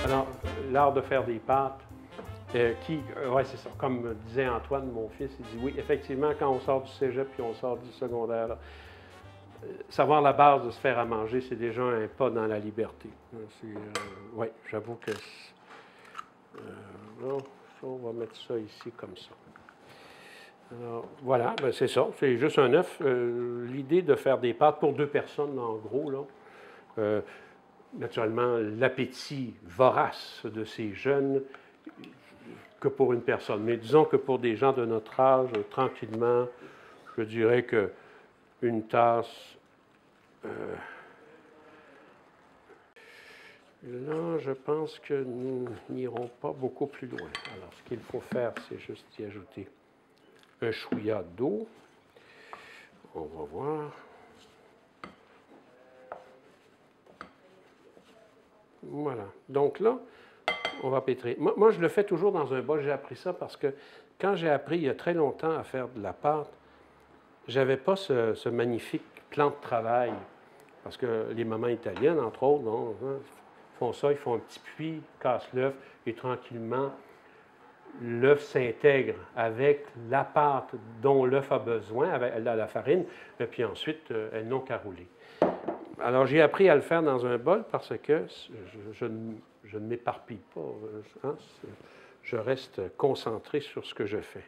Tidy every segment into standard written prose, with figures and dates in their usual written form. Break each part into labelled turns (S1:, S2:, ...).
S1: Alors, l'art de faire des pâtes, ouais, c'est ça. Comme disait Antoine, mon fils, il dit oui, effectivement, quand on sort du cégep puis on sort du secondaire, là, savoir la base de se faire à manger, c'est déjà un pas dans la liberté. Oui, j'avoue que... là, on va mettre ça ici comme ça. Alors, voilà, ben c'est ça, c'est juste un œuf. L'idée de faire des pâtes pour 2 personnes, en gros, là. Naturellement, l'appétit vorace de ces jeunes que pour une personne. Mais disons que pour des gens de notre âge, tranquillement, je dirais qu'une tasse... là, je pense que nous n'irons pas beaucoup plus loin. Alors, ce qu'il faut faire, c'est juste y ajouter un chouïa d'eau. On va voir. Voilà. Donc là, on va pétrir. Moi, je le fais toujours dans un bol. J'ai appris ça parce que quand j'ai appris il y a très longtemps à faire de la pâte, je n'avais pas ce magnifique plan de travail. Parce que les mamans italiennes, entre autres, non, hein, font ça, ils font un petit puits, cassent l'œuf et tranquillement, l'œuf s'intègre avec la pâte dont l'œuf a besoin, avec la farine, et puis ensuite, elles n'ont qu'à rouler. Alors, j'ai appris à le faire dans un bol parce que je ne m'éparpille pas. Hein, je reste concentré sur ce que je fais.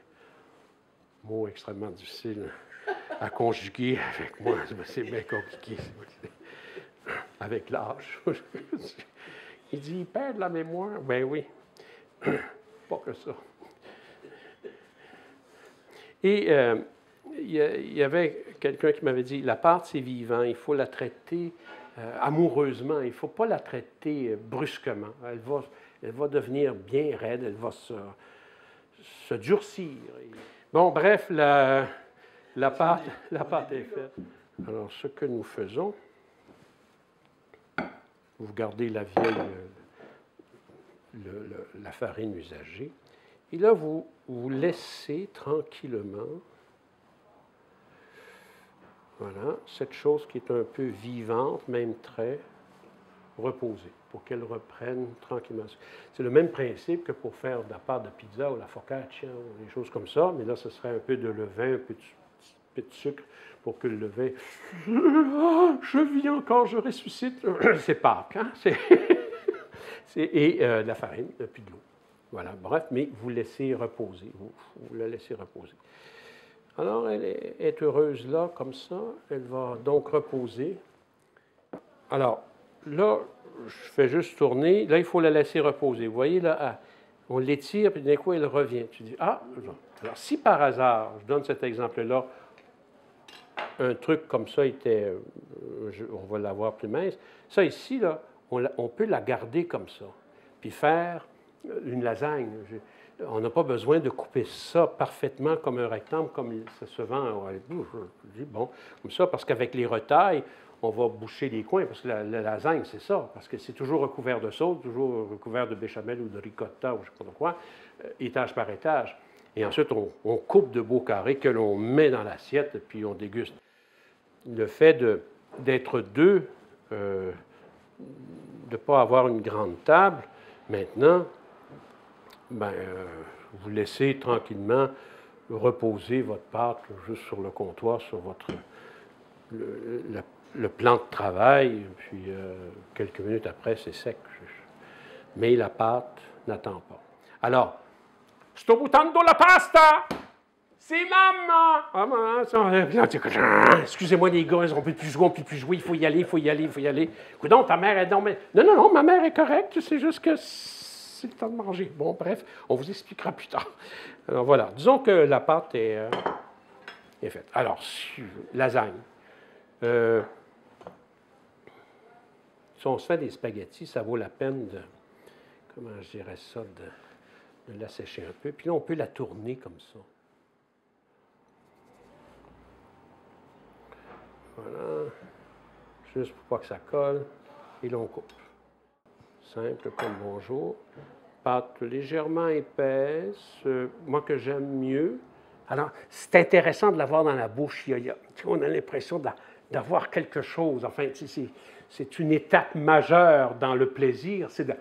S1: Mot extrêmement difficile à conjuguer avec moi. C'est bien compliqué. Avec l'âge. Il dit, il perd de la mémoire. Ben oui. Pas que ça. Et il y avait quelqu'un qui m'avait dit, la pâte, c'est vivant, il faut la traiter amoureusement, il ne faut pas la traiter brusquement. Elle va devenir bien raide, elle va se durcir. Bon, bref, la pâte est faite. Alors, ce que nous faisons, vous gardez la vieille, la farine usagée, et là, vous laissez tranquillement, voilà, cette chose qui est un peu vivante, même très reposée, pour qu'elle reprenne tranquillement. C'est le même principe que pour faire de la pâte de pizza ou la focaccia, ou des choses comme ça, mais là, ce serait un peu de levain, un peu de sucre, pour que le levain... je vis encore, je ressuscite. C'est Pâques, hein? Et la farine, puis de l'eau. Voilà, bref, mais vous laissez reposer. Vous la laissez reposer. Alors, elle est heureuse là, comme ça. Elle va donc reposer. Alors, là, je fais juste tourner. Là, il faut la laisser reposer. Vous voyez, là, on l'étire, puis d'un coup, elle revient. Tu dis, ah, alors si par hasard, je donne cet exemple-là, un truc comme ça était, on va l'avoir plus mince, ça ici, là, on peut la garder comme ça, puis faire une lasagne. On n'a pas besoin de couper ça parfaitement comme un rectangle, comme ça se vend. Je dis, bon, comme ça, parce qu'avec les retailles, on va boucher les coins, parce que la lasagne, c'est ça, parce que c'est toujours recouvert de sauce, toujours recouvert de béchamel ou de ricotta, ou je ne sais pas quoi, étage par étage. Et ensuite, on coupe de beaux carrés que l'on met dans l'assiette, puis on déguste. Le fait d'être deux, de ne pas avoir une grande table, maintenant, ben, vous laissez tranquillement reposer votre pâte juste sur le comptoir, sur votre le plan de travail, puis quelques minutes après, c'est sec. Mais la pâte n'attend pas. Alors, sto buttando la pasta! C'est maman! Ah, maman, excusez-moi les gars, on ne peut plus jouer, il faut y aller. Coudonc, ta mère est dans... Non, ma mère est correcte, c'est juste que c'est le temps de manger. Bon, bref, on vous expliquera plus tard. Alors voilà, disons que la pâte est faite. Alors, lasagne. Si on se fait des spaghettis, ça vaut la peine de, comment je dirais ça, de la sécher un peu. Puis là, on peut la tourner comme ça. Voilà. Juste pour pas que ça colle. Et là, on coupe. Simple comme bonjour. Pâte légèrement épaisse. Moi, que j'aime mieux. Alors, c'est intéressant de l'avoir dans la bouche. On a l'impression d'avoir quelque chose. Enfin, c'est une étape majeure dans le plaisir. C'est de...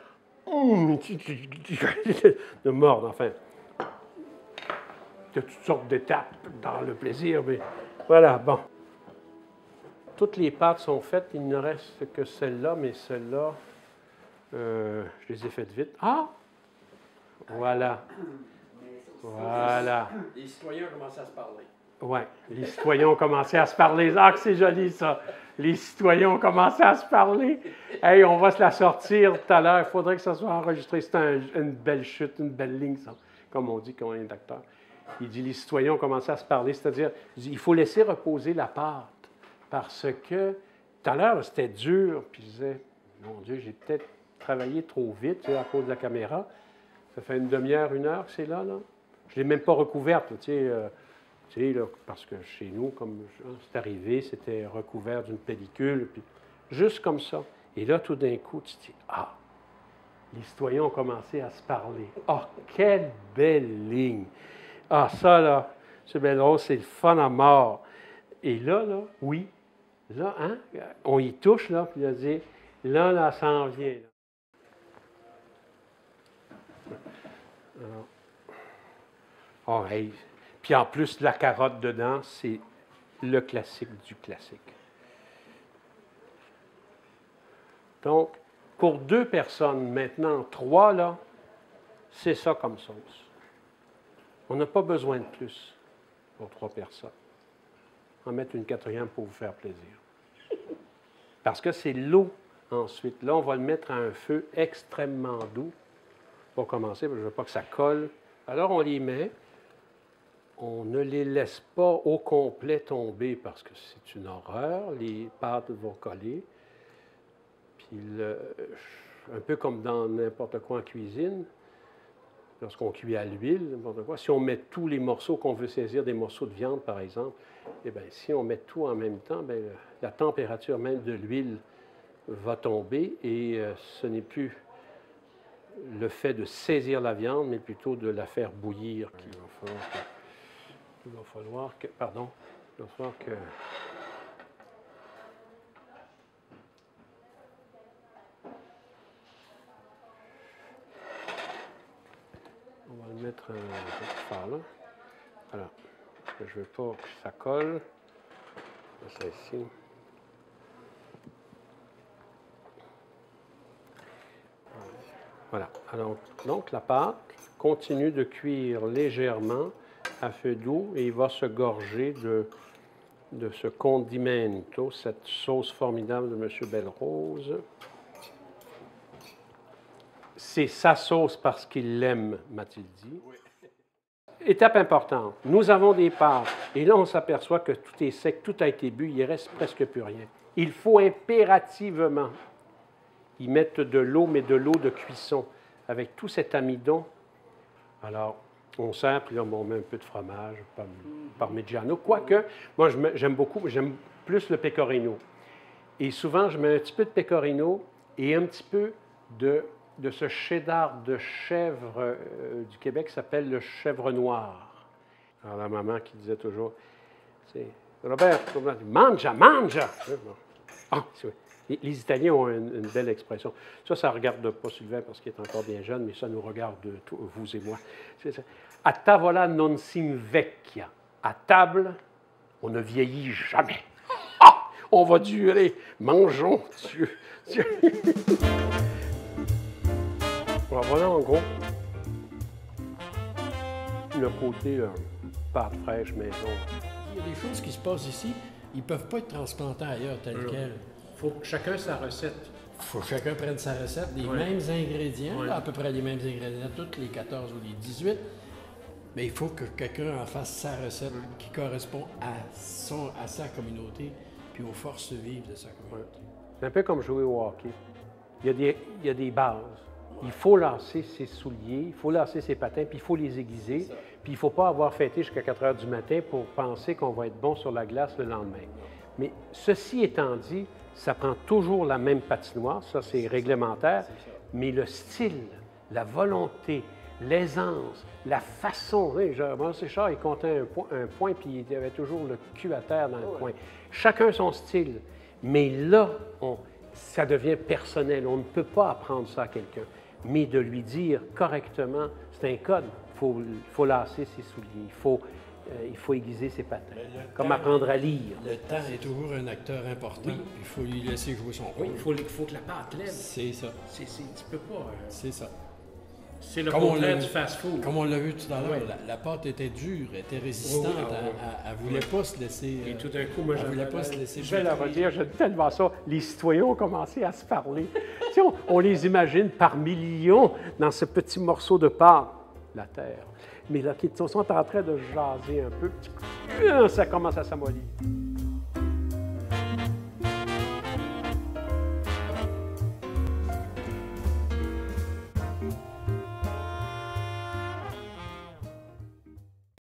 S1: de mordre, enfin. Il y a toutes sortes d'étapes dans le plaisir, mais voilà, bon. Toutes les pâtes sont faites, il ne reste que celle-là, mais celle-là, je les ai faites vite. Ah! Voilà. Voilà.
S2: Les citoyens ont commencé à se parler.
S1: Oui, les citoyens ont commencé à se parler. Ah, que c'est joli, ça! Les citoyens ont commencé à se parler. Hey, on va se la sortir tout à l'heure. Il faudrait que ça soit enregistré. C'est une belle chute, une belle ligne, ça, comme on dit quand on est docteur. Il dit les citoyens ont commencé à se parler, c'est-à-dire il faut laisser reposer la pâte. Parce que tout à l'heure, c'était dur. Puis je disais, mon Dieu, j'ai peut-être travaillé trop vite à cause de la caméra. Ça fait une demi-heure, une heure que c'est là. Je ne l'ai même pas recouverte, là, parce que chez nous, comme c'est arrivé, c'était recouvert d'une pellicule, puis juste comme ça. Et là, tout d'un coup, tu te dis, ah, les citoyens ont commencé à se parler. Ah, quelle belle ligne! Ah, ça, là, M. Belrose, c'est le fun à mort. Et là, oui, là, hein, on y touche, là, puis il a dit, là, ça en vient. Alors, oh, hey. Puis en plus, la carotte dedans, c'est le classique du classique. Donc, pour 2 personnes, maintenant 3, là, c'est ça comme sauce. On n'a pas besoin de plus pour 3 personnes. En mettre une 4e pour vous faire plaisir. Parce que c'est l'eau ensuite. Là, on va le mettre à un feu extrêmement doux pour commencer, parce que je ne veux pas que ça colle. Alors, on les met. On ne les laisse pas au complet tomber parce que c'est une horreur. Les pâtes vont coller. Puis, un peu comme dans n'importe quoi en cuisine, lorsqu'on cuit à l'huile, n'importe quoi, si on met tous les morceaux qu'on veut saisir, des morceaux de viande par exemple, eh bien, si on met tout en même temps, bien, la température même de l'huile va tomber et ce n'est plus le fait de saisir la viande, mais plutôt de la faire bouillir qu'il va falloir que, on va le mettre un peu par là. Voilà. Parce que je ne veux pas que ça colle. Ça ici. Voilà. Alors, donc, la pâte continue de cuire légèrement à feu doux et il va se gorger de ce condimento, cette sauce formidable de M. Belrose. C'est sa sauce parce qu'il l'aime, m'a-t-il dit. Oui. Étape importante, nous avons des pâtes et là on s'aperçoit que tout est sec, tout a été bu, il ne reste presque plus rien. Il faut impérativement y mettre de l'eau, mais de l'eau de cuisson avec tout cet amidon. Alors, on sert, puis là, on met un peu de fromage, parmigiano. Quoique, moi, j'aime plus le pecorino. Et souvent, je mets un petit peu de pecorino et un petit peu de ce cheddar de chèvre du Québec qui s'appelle le chèvre noir. Alors, la maman qui disait toujours, c'est Robert, mangia, mangia! Ah, c'est vrai. Les Italiens ont une belle expression. Ça ne regarde pas Sylvain parce qu'il est encore bien jeune, mais ça nous regarde, vous et moi. A tavola non s'invecchia. À table, on ne vieillit jamais. Ah! On va durer. Mangeons, Dieu. Voilà en gros le côté pâte fraîche maison.
S2: Il y a des choses qui se passent ici, ils ne peuvent pas être transplantés ailleurs tel quel.
S1: Il faut que chacun sa recette.
S2: Il faut que chacun prenne sa recette, les mêmes ingrédients, à peu près les mêmes ingrédients, toutes les 14 ou les 18. Mais il faut que quelqu'un en fasse sa recette qui correspond à sa communauté puis aux forces vives de sa communauté.
S1: C'est un peu comme jouer au hockey. Il y a des bases. Il faut lasser ses souliers, il faut lasser ses patins, puis il faut les aiguiser. Puis il ne faut pas avoir fêté jusqu'à 4 heures du matin pour penser qu'on va être bon sur la glace le lendemain. Mais ceci étant dit, ça prend toujours la même patinoire, ça c'est réglementaire, mais le style, la volonté, l'aisance, la façon. Moi, Séchard, il comptait un point, puis il avait toujours le cul à terre dans le coin. Chacun son style. Mais là, ça devient personnel. On ne peut pas apprendre ça à quelqu'un. mais de lui dire correctement, c'est un code, il faut lasser ses souliers, il faut aiguiser ses patins, comme apprendre à lire.
S2: Le temps est toujours un acteur important,
S1: Oui.
S2: Il faut lui laisser jouer son rôle.
S1: Oui, il faut que la patte lève.
S2: C'est ça.
S1: Tu peux pas...
S2: C'est ça.
S1: C'est le
S2: Comme on
S1: contraire
S2: l'a
S1: du
S2: vu.
S1: fast-food.
S2: Comme on l'a vu tout à l'heure,
S1: Oui.
S2: la pâte était dure, elle était résistante,
S1: Oui, oui,
S2: elle ne voulait pas se laisser...
S1: Et tout d'un coup, moi,
S2: elle voulait pas se laisser...
S1: je vais la redire, j'aime tellement ça. Les citoyens ont commencé à se parler. Tu sais, on les imagine par millions dans ce petit morceau de pâte, la terre. Mais là, qui sont en train de jaser un peu, ça commence à s'amollir.